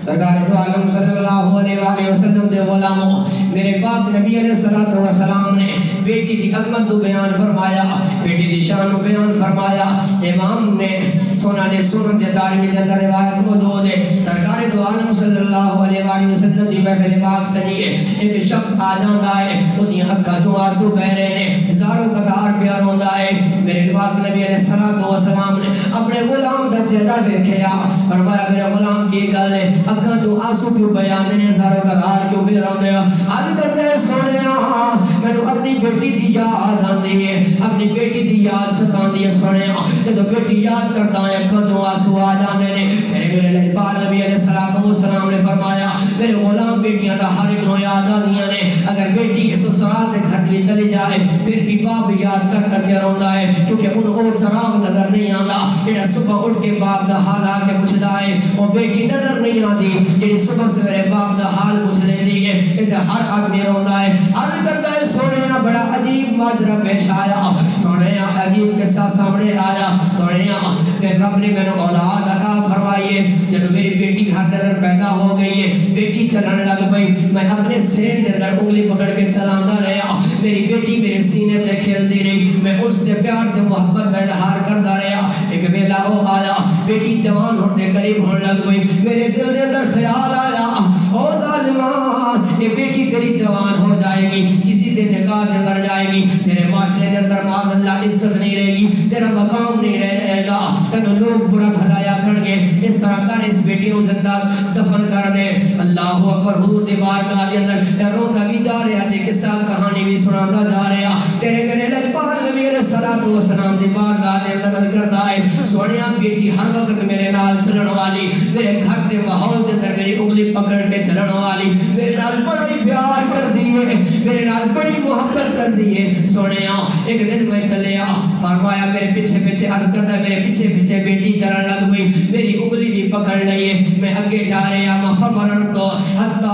سرکار دو عالم صلی اللہ علیہ وآلہ وسلم دے غلاموں میرے پاک نبی علیہ السلام نے بیٹی دی عظمت کو بیان فرمایا، بیٹی دی شان کو بیان فرمایا۔ امام نے سنن دے دارمی دے اندر روایت موجود ہے، سرکار دو عالم صلی اللہ علیہ وآلہ وسلم دی محفل پاک سجی ہے، ایک شخص آ جاندا ہے، اُنہی اکھاں تو آنسو بہ رہے نے، زارو قطار پیار ہوندا ہے۔ میرے پاک نبی علیہ السلام نے اپنے غلام دا چہرہ دیکھیا، فرمایا میرے غلام کی گل ہے، اکھاں تو آنسو کیوں بیان نے، زارو قطار کیوں پیار ہوندے ہیں؟ آج کرتے ہیں سونیا میں اپنی بیٹی دی یاد آندی ہے، اپنی بیٹی دی یاد ستاندی ہے سونیا، جدو بیٹی یاد کرتا ہے اکھاں تو آنسو آ جاندے نے۔ میرے لجپال نبی علیہ السلام نے فرمایا میرے غلام بیٹیاں دا ہر ایک نو یاد آندیاں نے، اگر بیٹی اس سسرال دے گھر میں چلی جائے پھر بھی باپ یاد کر کے روندا ہے، کیونکہ ان کو چراغ نظر نہیں آندا جڑا صبح اٹھ کے باپ دا حال آ کے پوچھدا ہے، وہ بیٹی نظر نہیں آندی جڑی صبح سویرے باپ دا حال پوچھ لیندی ہے۔ تے ہر آدمی روندا ہے، عرض کرتا ہے سونیا بڑا عجیب ماجرا پیش آیا، سونیا عجیب قصہ سامنے آیا، سونیا رب نے میں نے اولاد عطا فرمائی ہے، جب میری بیٹی گھر کے اندر پیدا ہو گئی ہے، بیٹی چلن لگ پئی، میں اپنے سین کے اندر انگلی پکڑ کے چلاندا رہا، میری بیٹی میرے سینے تے کھیلدی رہی، میں اس سے پیار تے محبت کا اظہار کردا رہا۔ ایک ویلا وہ آیا، بیٹی جوان ہونے قریب ہونے لگ پئی، میرے دل کے اندر خیال آیا او ظالما یہ بیٹی تیری جوان ہو جائے گی، کسی دے نکاح کے اندر جائے گی، تیرے معاشرے کے اندر معاذ اللہ عزت نہیں رہے گی، تیرا مقام نہیں رہے گا، تینوں لوگ برا بھلایا کرن گے، اس طرح کر اس بیٹی کو زندہ دفن کر دے۔ اللہ اکبر، حضور دی بارگاہ کے اندر روندا بھی جا رہا تے قصہ کہانی بھی سناتا جا رہا، تیرے میرے لجپال نبی علیہ السلام دی بارگاہ کے اندر کرتا ہے سونیا بیٹی ہر وقت میرے نال چلن والی، میرے گھر کے ماحول کے اندر میری انگلی پکڑ کے چلن والی، میرے نال بڑا ہی پیار کر دیے، میرے نال بڑی محبت کر دیے۔ سونیا ایک دن میں چلیا، فرمایا میرے پیچھے پیچھے عرض کرتا ہے میرے پیچھے پیچھے بیٹی چلن لگ گئی، میری انگلی بھی پکڑ لئی ہے، میں آگے جا رہا، فمررت حتی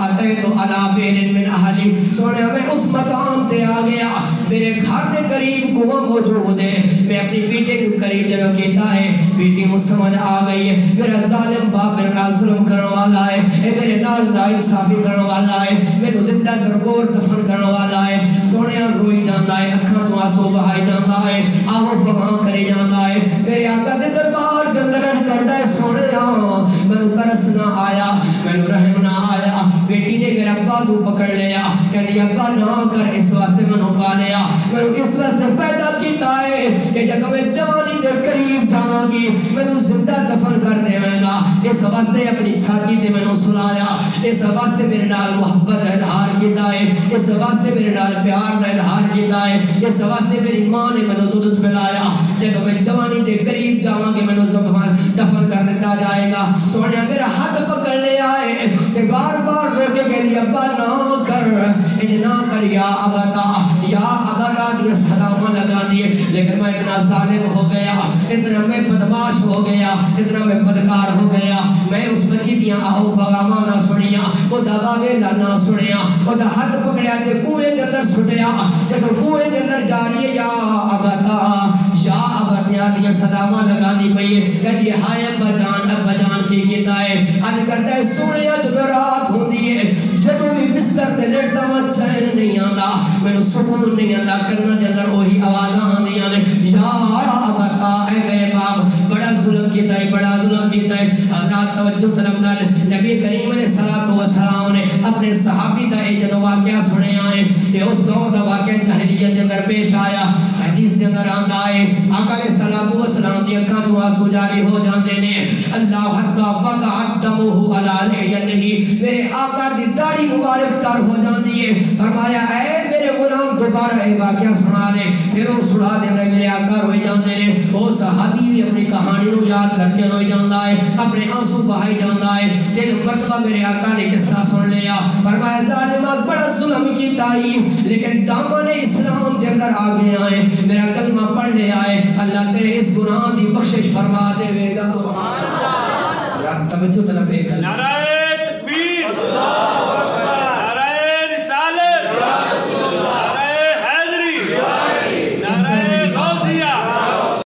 اتیت علی بئر من اہلی، سونیا میں اس مقام تے آ گیا، میرے گھر دے قریب کنواں موجود ہے، میں اپنی بیٹے کے قریب جگہ کیتا ہے، بیٹی مجھ سمجھ آ گئی ہے میرا ظالم باپ میرے نال ظلم کرنے والا ہے، میرے نال ناانصافی کرنے والا ہے، میں تو زندہ درگور دفن کرنے والا ہے۔ سونیا روئی جاندا ہے، اکھاں تو آنسو بہائی جاندا ہے، آہو فغاں کرے جاندا ہے، میرے آقا دے دربار دے اندر کردا ہے سونیا مینوں ترس نہ آیا، مینوں رحم نہ آیا، بیٹی نے میرا بازو پکڑ لیا، کہندی ابا نہ کر، اس واسطے مینوں پالیا، مینوں اس واسطے پیدا کیتا ہے کہ جب میں جوانی دے قریب جاواں گی مینوں زندہ دفن کر دیویں گا، اس واسطے اپنی ساتھی تے مینوں سلایا، اس واسطے میرے نال محبت کا اظہار کیتا ہے، اس واسطے میرے نال پیار کا اظہار کیتا ہے، اس واسطے میری ماں نے مینوں دودھ پلایا، جب میں جوانی دے قریب جاواں گی مینوں دفن کر دیتا جائے گا۔ سونیا میرا ہاتھ پکڑ لیا ہے کہ بار بار رو کے کہہ دیا ابا نہ کر، نہ کر یا ابتا دیا سلامہ لگا دیے، لیکن میں اتنا ظالم ہو گیا، اتنا میں بدماش ہو گیا، اتنا میں بدکار ہو گیا، میں اس بچی دیا آہو فغامہ نہ سنیا، وہ دبا ویلا نہ سنیا، وہ دا ہاتھ پکڑیا تے کوئے کے اندر سٹیا، جب کوئے کے اندر جا رہی ہے یا ابتیا دیا سلامہ لگا دی پئی ہے، کہتی ہے ہائے ابا جان کی کیتا ہے، آج کرتا ہے سونیا جدو رات ہوندی ہے، جدو بھی بستر تے لیٹا میں چین نہیں آندا، میں نے سکون نہیں آندا، کرنا دے اندر وہی آوازاں آندیاں نے، یا ابتا اے میرے باپ بڑا ظلم کیتا ہے، بڑا ظلم کیتا ہے۔ حضرات توجہ طلب کر، نبی کریم علیہ السلام نے اپنے صحابی دا یہ جدو واقعہ سنے آئے، یہ اس دور دا واقعہ جاہلیت کے اندر پیش آیا، حدیث کے اندر آندا ہے آقا علیہ السلام دی اکھاں تو آنسو جاری ہو جاندے نے، اللہ حتی وقعت دمہ علی لحیتہ، میرے آقا دی داڑھی مبارک تر ہو جاندی ہے، فرمایا اے میرے غلام دوبارہ یہ واقعہ سنا دے، پھر وہ سنا دینا میرے آقا روئی جاندے نے، وہ صحابی بھی اپنی کہانی کو یاد کر کے روئی جاندا ہے، اپنے آنسو بہائی جاندا ہے، جن مرتبہ میرے آقا نے قصہ سن لیا، فرمایا ظالمات بڑا ظلم کیتا ہی، لیکن دامن اسلام دے اندر آگے آئے، میرا کلمہ پڑھ لے آئے، اللہ تیرے اس گناہ دی بخشش فرما دے گا۔ توجہ طلب ایک